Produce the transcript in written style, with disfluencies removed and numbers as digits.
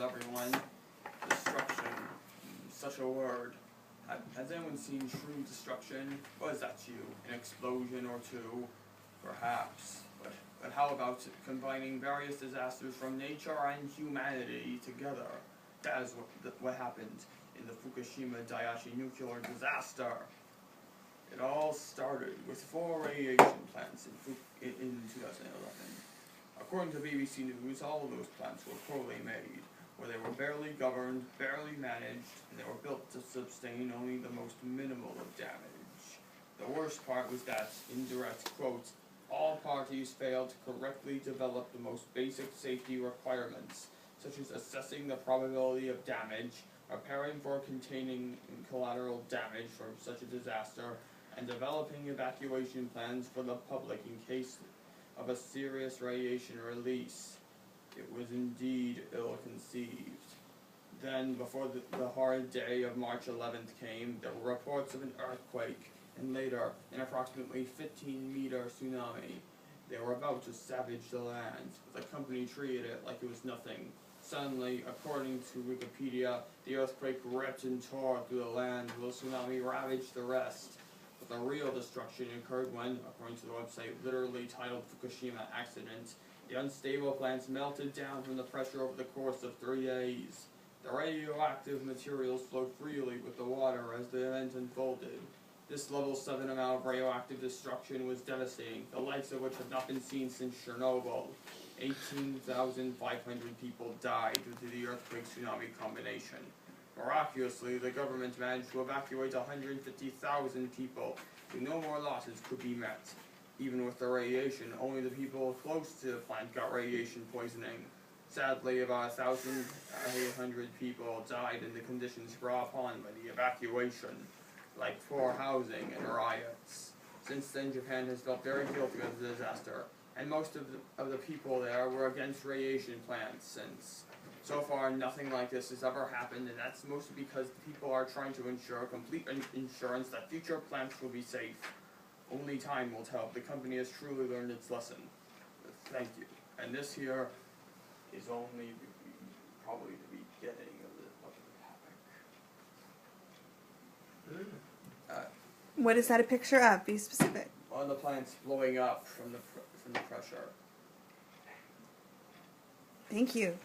everyone. Destruction. Such a word. Has anyone seen true destruction? What is that to you? An explosion or two? Perhaps. But how about combining various disasters from nature and humanity together? That is what happened in the Fukushima Daiichi nuclear disaster. It all started with 4 radiation plants in 2011. According to BBC News, all of those plants were poorly made, where they were barely governed, barely managed, and they were built to sustain only the most minimal of damage. The worst part was that, in direct quotes, all parties failed to correctly develop the most basic safety requirements, such as assessing the probability of damage, preparing for containing collateral damage from such a disaster, and developing evacuation plans for the public in case of a serious radiation release. It was indeed ill-conceived. Then, before the horrid day of March 11th came, there were reports of an earthquake, and later, an approximately 15-meter tsunami. They were about to savage the land, but the company treated it like it was nothing. Suddenly, according to Wikipedia, the earthquake ripped and tore through the land, while the tsunami ravaged the rest. But the real destruction occurred when, according to the website literally titled Fukushima Accident, the unstable plants melted down from the pressure over the course of 3 days. The radioactive materials flowed freely with the water as the event unfolded. This level 7 amount of radioactive destruction was devastating, the likes of which have not been seen since Chernobyl. 18,500 people died due to the earthquake-tsunami combination. Miraculously, the government managed to evacuate 150,000 people, so no more losses could be met. Even with the radiation, only the people close to the plant got radiation poisoning. Sadly, about 1,800 people died in the conditions brought upon by the evacuation, like poor housing and riots. Since then, Japan has felt very guilty of the disaster, and most of the people there were against radiation plants since. So far, nothing like this has ever happened, and that's mostly because the people are trying to ensure complete insurance that future plants will be safe. Only time will tell if the company has truly learned its lesson. Thank you. And this here is only probably the beginning of the topic. What is that a picture of? Be specific. On the plants blowing up from the pressure. Thank you.